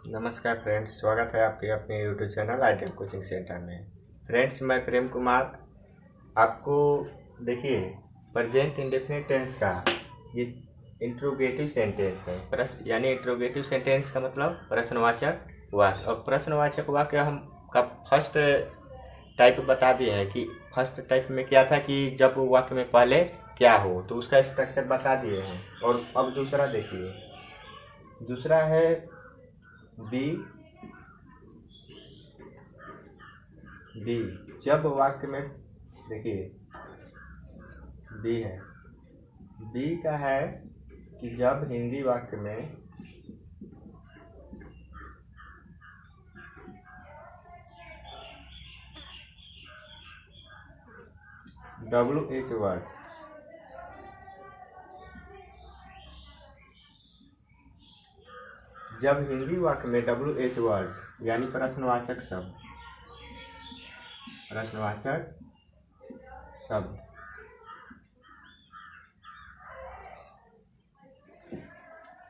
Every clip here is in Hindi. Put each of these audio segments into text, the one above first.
नमस्कार फ्रेंड्स, स्वागत है आपके अपने YouTube channel ideal coaching centre में। फ्रेंड्स, मैं प्रेम कुमार आपको देखिए प्रेजेंट इंडेफिनिट टेंस का ये इंट्रोगेटिव सेंटेंस है। प्रश्न यानी इंट्रोगेटिव सेंटेंस का मतलब प्रश्नवाचक वाक्य। और प्रश्नवाचक वाक्य हम का फर्स्ट टाइप बता दिए हैं कि फर्स्ट टाइप में क्या था कि जब वाक्य में पहले क्या हो, तो उसका स्ट्रक्चर बता दिए हैं। और अब दूसरा देखिए, दूसरा है बी बी जब वाक्य में देखिए बी है, बी का है कि जब हिंदी वाक्य में WH वर्ड जब हिंदी वाक्य में WH वर्ड्स यानी प्रश्नवाचक शब्द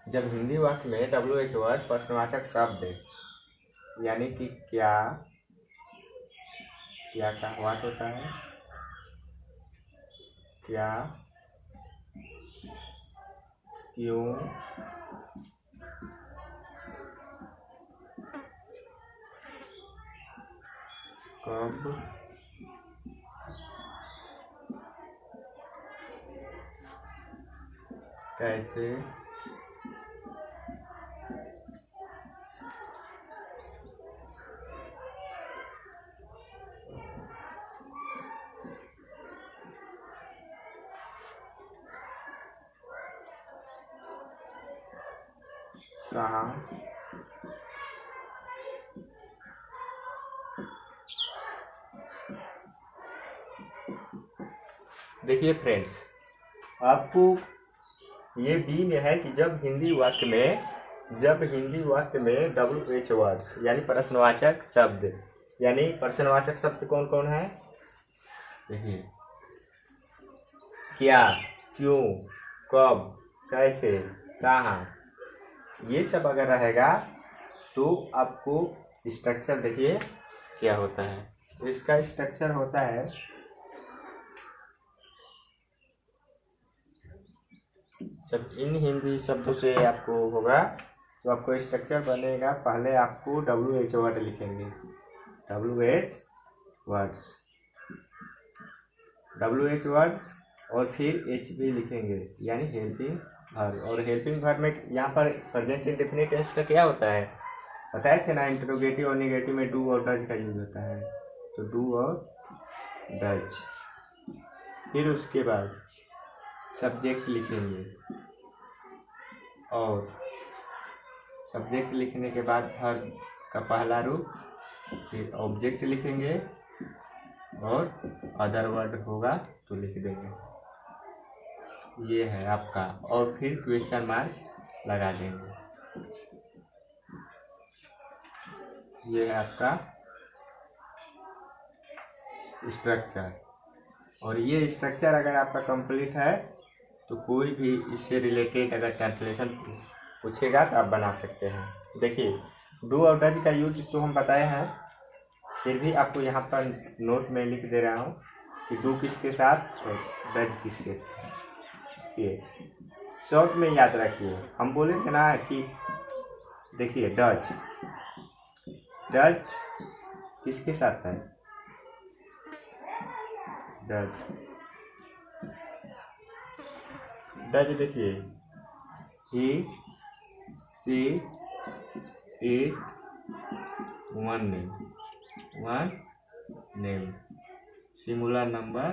जब हिंदी वाक्य में WH वर्ड प्रश्नवाचक शब्द यानी कि क्या का वाक्य होता है, क्या, क्यों, कब, कैसे, कहाँ, देखिए फ्रेंड्स, आपको ये बी में है कि जब हिंदी वाक्य में WH वर्ड्स यानी प्रश्नवाचक शब्द यानी प्रश्नवाचक शब्द कौन कौन है, देखिए क्या, क्यों, कब, कैसे, कहाँ, ये सब अगर रहेगा तो आपको स्ट्रक्चर देखिए क्या होता है। तो इसका स्ट्रक्चर होता है, जब इन हिंदी शब्दों से आपको होगा तो आपको स्ट्रक्चर बनेगा। पहले आपको WH वर्ड लिखेंगे, WH वर्ड्स और फिर HV लिखेंगे यानी हेल्पिंग वर्ब। और हेल्पिंग वर्ब में यहाँ पर प्रेजेंट इंडेफिनिट टेंस का क्या होता है बताए थे ना, इंट्रोगेटिव और नेगेटिव में डू और डज का यूज होता है। तो डू और डज, फिर उसके बाद सब्जेक्ट लिखेंगे और सब्जेक्ट लिखने के बाद वर्ब का पहला रूप, फिर ऑब्जेक्ट लिखेंगे और अदर वर्ड होगा तो लिख देंगे। ये है आपका, और फिर क्वेश्चन मार्क लगा देंगे। ये है आपका स्ट्रक्चर। और ये स्ट्रक्चर अगर आपका कंप्लीट है तो कोई भी इससे रिलेटेड अगर ट्रांसलेशन पूछेगा तो आप बना सकते हैं। देखिए डू और डज का यूज तो हम बताए हैं, फिर भी आपको यहाँ पर नोट में लिख दे रहा हूँ कि डू किसके साथ और डज किसके साथ। ये शॉर्ट में याद रखिए, हम बोले थे ना कि देखिए डज किसके साथ है, डज देखिए he, she, it, one name, singular number,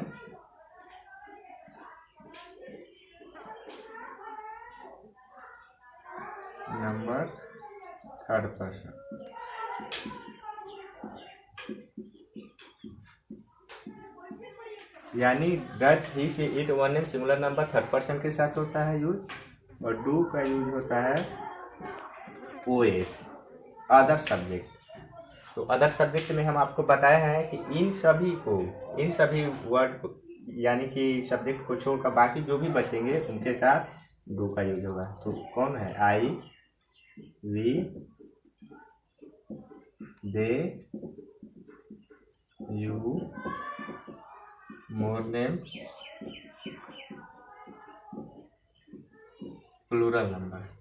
third person. यानी does, he, she, it, one name, singular number third person के साथ होता है यूज। और डू का यूज होता है OS, अदर सब्जेक्ट। तो अदर सब्जेक्ट में हम आपको बताए हैं कि इन सभी वर्ड यानी कि सब्जेक्ट को छोड़कर बाकी जो भी बचेंगे उनके साथ डू का यूज होगा। तो कौन है, I, we, they you more names plural number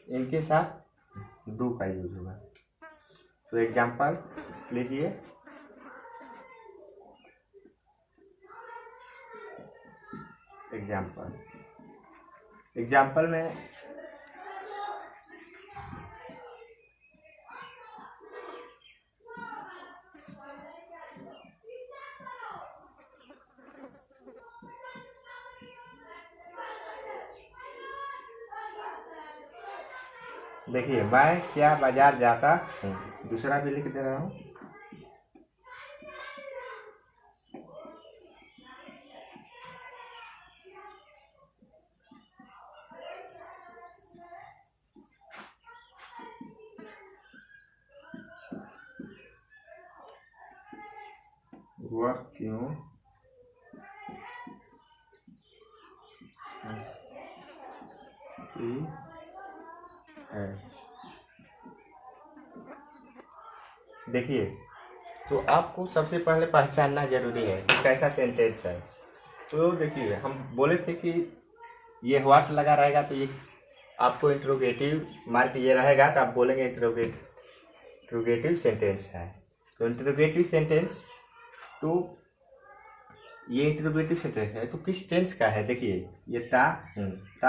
इनके साथ डू का यूज होगा। तो एग्जाम्पल लीजिए, एग्जाम्पल में देखिए, मैं क्या बाजार जाता हूँ, दूसरा भी लिख दे रहा हूँ। वह क्यों है। देखिए, तो आपको सबसे पहले पहचानना जरूरी है कि कैसा सेंटेंस है। तो देखिए, हम बोले थे कि ये व्हाट लगा रहेगा तो ये आपको इंट्रोगेटिव मार्क ये रहेगा, तो आप बोलेंगे इंट्रोगेटिव सेंटेंस है। तो इंट्रोगेटिव सेंटेंस, तो ये इंट्रोगेटिव सेंटेंस है तो किस टेंस का है। देखिए, ये ता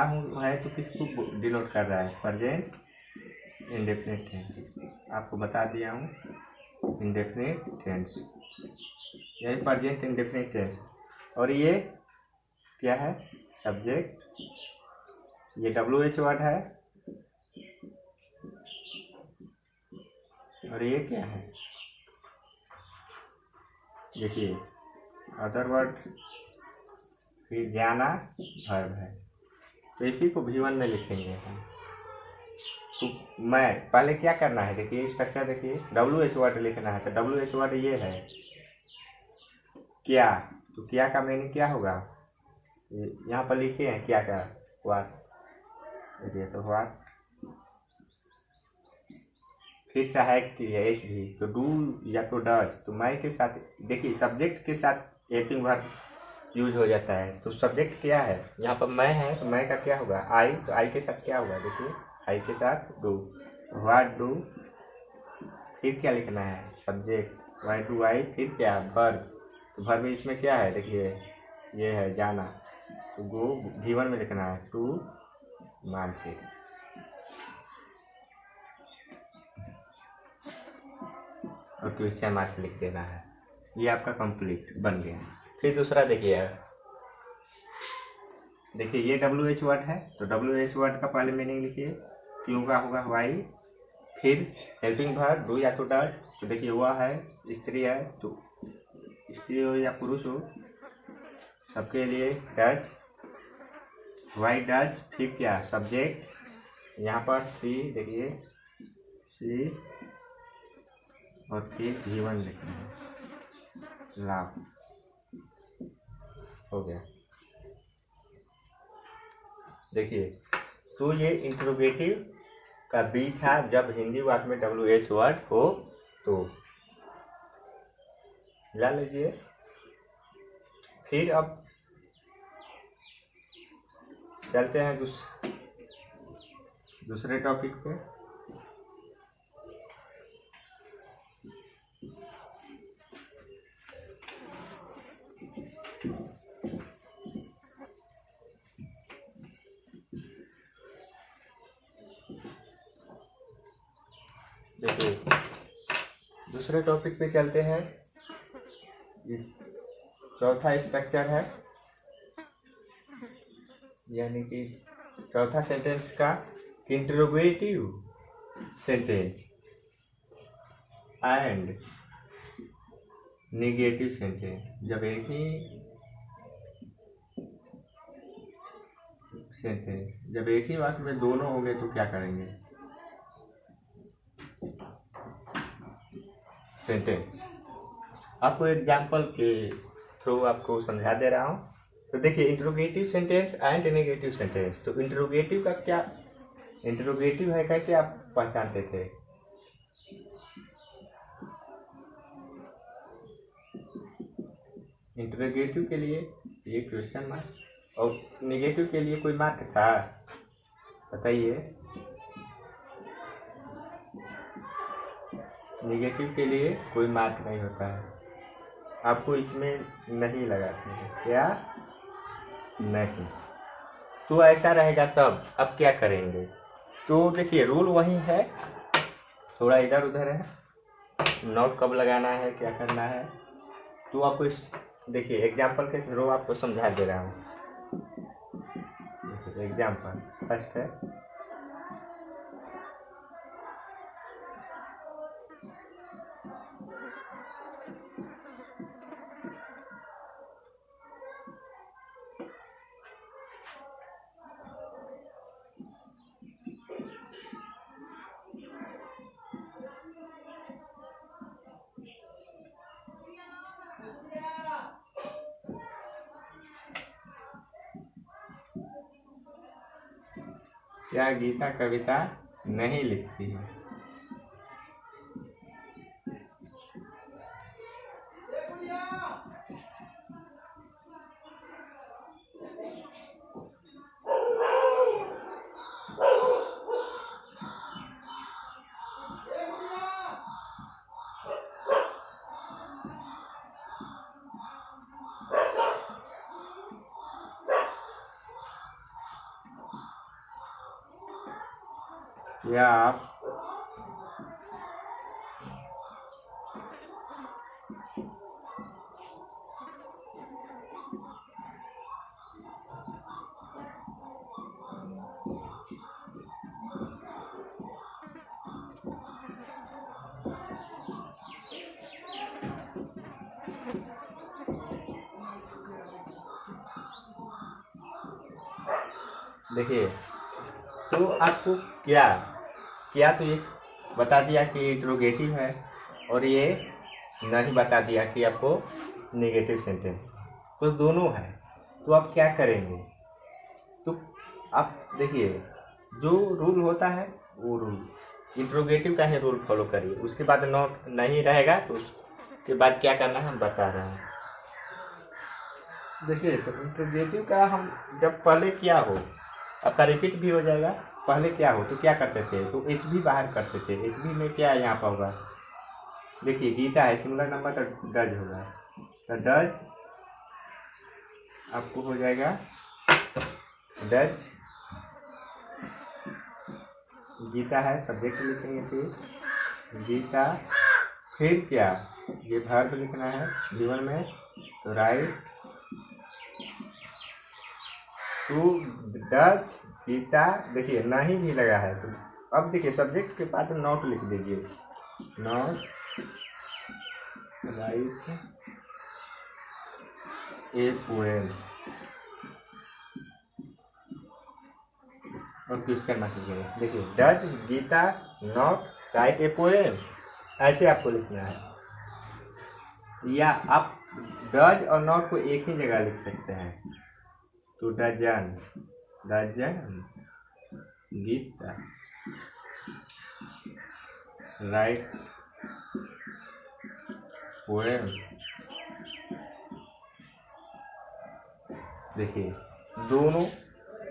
हूँ है तो किसको डिनोट कर रहा है, प्रेजेंट इंडेफिनिट टेंस। आपको बता दिया हूँ इंडेफिनिट टेंस, यही प्रेजेंट इंडेफिनिट टेंस। और ये क्या है, सब्जेक्ट, ये WH वर्ड है। और ये क्या है, देखिए अदर वर्ड, फिर जाना वर्ब है। तो इसी को V1 में लिखेंगे हम। तो मैं पहले क्या करना है, देखिए स्ट्रक्चर देखिए, WH वर्ड लिखना है। तो WH वर्ड ये है क्या, तो क्या का मीनिंग क्या होगा, यहाँ पर लिखे हैं क्या का, व्हाट। देखिए, तो व्हाट, फिर सहायक की है H भी, तो डू या तो डज। तो मैं के साथ, देखिए सब्जेक्ट के साथ हेल्पिंग वर्ब यूज हो जाता है। तो सब्जेक्ट क्या है, यहाँ पर मैं है तो मैं का क्या होगा, आई। तो आई के साथ क्या होगा, देखिए आई के साथ डू, व्हाट डू, फिर क्या लिखना है, सब्जेक्ट, वाई डू आई, फिर क्या वर्ब। तो वर्ब इसमें क्या है, देखिए ये है जाना, तो गो V1 में लिखना है, टू मार्केट। और क्वेश्चन मार्क लिख देना है। ये आपका कंप्लीट बन गया। फिर दूसरा देखिए, ये WH वर्ड है। तो WH वर्ड का पहले मीनिंग लिखिए, क्यों का होगा वाई, फिर हेल्पिंग वर्ब डू या तो डज। तो देखिए वह है, स्त्री है, तो स्त्री हो या पुरुष हो सबके लिए डज, वाई डज। फिर क्या, सब्जेक्ट, यहाँ पर सी, देखिए सी, और फिर V1 लिखना है, लाभ हो गया। देखिए, तो ये इंट्रोगेटिव का बी था जब हिंदी वाक्य में WH वर्ड हो तो ला लीजिए। फिर अब चलते हैं दूसरे टॉपिक पे। देखिए, दूसरे टॉपिक पे चलते हैं। ये चौथा स्ट्रक्चर है, यानी कि चौथा सेंटेंस का interrogative sentence and negative sentence. जब एक ही सेंटेंस, जब एक ही वाक्य में दोनों होंगे तो क्या करेंगे, सेंटेंस। आपको एग्जाम्पल के थ्रू आपको समझा दे रहा हूँ। तो देखिए interrogative sentence and negative sentence. तो इंट्रोगेटिव का क्या, इंट्रोगेटिव है कैसे आप पहचानते थे? इंट्रोगेटिव के लिए ये क्वेश्चन मार्क और नेगेटिव के लिए कोई मार्क था? बताइए। नेगेटिव के लिए कोई मार्क नहीं होता है, आपको इसमें नहीं लगाते हैं क्या? नहीं। तो ऐसा रहेगा तब अब क्या करेंगे? तो देखिए रूल वही है, थोड़ा इधर उधर है, नोट कब लगाना है, क्या करना है। तो आपको इस देखिए एग्जाम्पल के थ्रू आपको समझा दे रहा हूँ। एग्जाम्पल फर्स्ट है, क्या गीता कविता नहीं लिखती है? क्या आप देखिए तो आपको क्या क्या तो ये बता दिया कि इंट्रोगेटिव है और ये नहीं बता दिया कि आपको नेगेटिव सेंटेंस, तो दोनों है। तो आप क्या करेंगे? तो आप देखिए जो रूल होता है वो रूल इंट्रोगेटिव का ही रूल फॉलो करिए, उसके बाद नोट नहीं रहेगा तो उसके बाद क्या करना है हम बता रहे हैं। देखिए तो इंट्रोगेटिव का हम जब पहले क्या हो, आपका रिपीट भी हो जाएगा, पहले क्या हो तो क्या करते थे, तो एच भी बाहर करते थे। एच भी में क्या यहाँ पर होगा, देखिए गीता है सिंगुलर नंबर तो डज होगा, तो डज आपको हो जाएगा डज, गीता है सब्जेक्ट लिखेंगे फिर गीता, फिर क्या ये वर्ब लिखना है जीवन में, तो राइट टू डज गीता। देखिए नहीं भी लगा है तो अब देखिए सब्जेक्ट के बाद नॉट लिख दीजिए, नॉट राइट ए पोएम और क्वेश्चन मार्क लिखेंगे। देखिए does Gita not write a poem, ऐसे आपको लिखना है, या आप डज और नॉट को एक ही जगह लिख सकते हैं। तो doesn't doesn't Geeta write poem. देखिए दोनों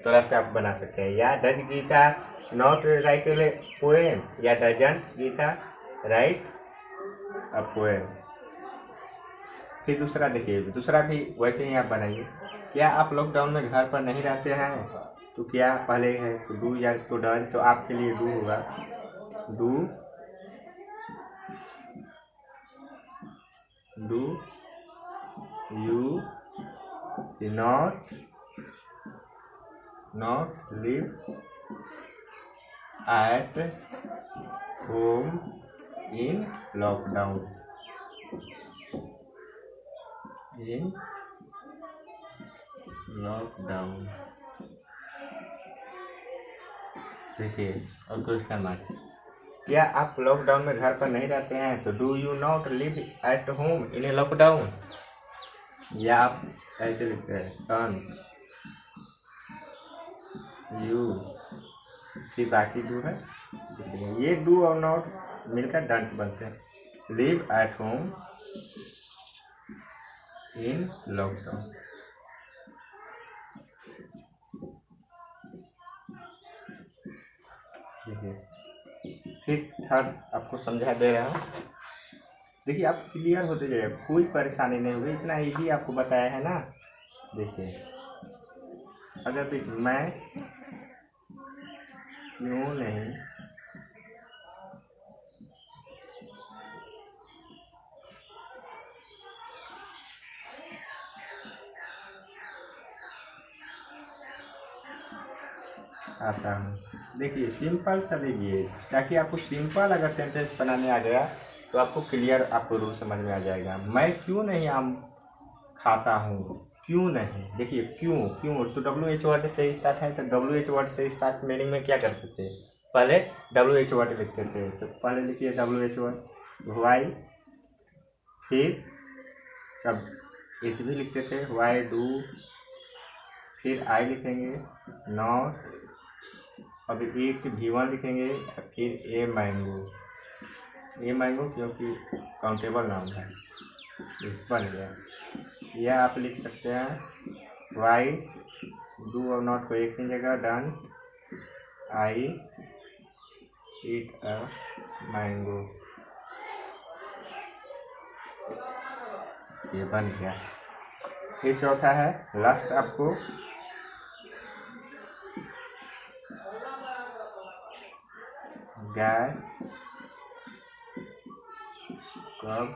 तरह से आप बना सकते हैं, या does Gita not write a poem, या doesn't Geeta write a poem. फिर दूसरा देखिए, दूसरा भी वैसे ही आप बनाइए। क्या आप लॉकडाउन में घर पर नहीं रहते हैं? तो क्या पहले है तो डू या तो डज, तो आपके लिए डू होगा, do do you not live at home in lockdown, in lockdown. देखिए और क्वेश्चन मार्क, क्या आप लॉकडाउन में घर पर नहीं रहते हैं? तो do you not live at home in A lockdown, या आप ऐसे लिखते हैं टर्न यू, फिर बाकी डू है, ये डू और नॉट मिलकर डंट बनते हैं। Live at home in lockdown. फिर थर्ड आपको समझा दे रहा हूँ, देखिए आप क्लियर होते जाइए, कोई परेशानी नहीं हुई, इतना इजी आपको बताया है ना। देखिए अगर देखिए मैं क्यों नहीं आता हूँ, देखिए सिंपल सा लीजिए, ताकि आपको सिंपल अगर सेंटेंस बनाने आ गया तो आपको क्लियर, आपको रूल समझ में आ जाएगा। मैं क्यों नहीं आम खाता हूँ, क्यों नहीं, देखिए क्यों क्यों तो WH वर्ड से स्टार्ट है, तो WH वर्ड से स्टार्ट मीनिंग में क्या करते थे, पहले WH वर्ड लिखते थे, तो पहले लिखिए WH वर्ड, वाई, फिर सब H भी लिखते थे, वाई डू, फिर आई लिखेंगे, नॉट, अभी ईट V1 लिखेंगे, फिर ए मैंगो, ए मैंगो क्योंकि काउंटेबल नाउन है, बन गया। यह आप लिख सकते हैं वाई डू और नॉट को एक ही जगह, done, I eat a mango, ये बन गया। फिर चौथा है लास्ट, आपको गाय कब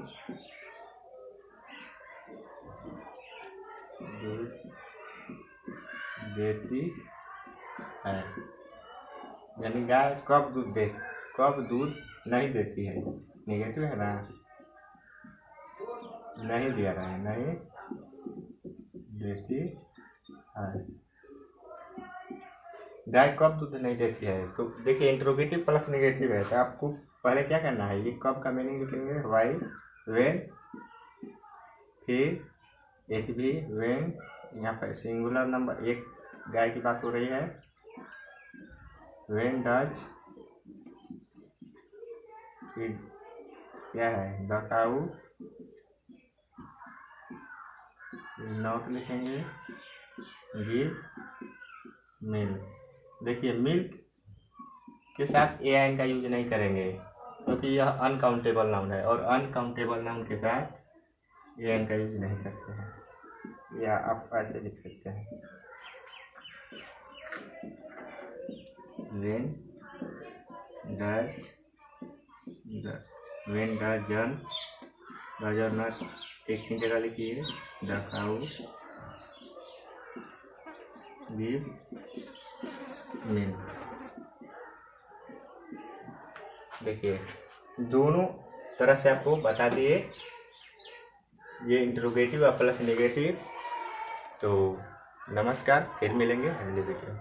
दूध देती है, यानी गाय कब दूध नहीं देती है, नेगेटिव है ना, नहीं दिया रहा है, नहीं देती है, गाय कब दूध नहीं देती है। तो देखिए इंट्रोगेटिव प्लस नेगेटिव है, तो आपको पहले क्या करना है, ये कब का मीनिंग लिखेंगे, वाई, वेन, फिर एच भी, वेन, यहाँ पर सिंगुलर नंबर, एक गाय की बात हो रही है, वेन डज, फिर क्या है, द काऊ, नॉट लिखेंगे, गिव मिल्क। देखिए मिल्क के साथ एन का यूज नहीं करेंगे, क्योंकि यह अनकाउंटेबल नाउन है, और अनकाउंटेबल नाउन के साथ एन का यूज नहीं करते हैं, या आप ऐसे लिख सकते हैं, वेन डजन, एक ही जगह लिखिए, द काऊ गिव मिल्क। देखिए दोनों तरह से आपको बता दिए, ये इंट्रोगेटिव और प्लस नेगेटिव। तो नमस्कार, फिर मिलेंगे अगले वीडियो।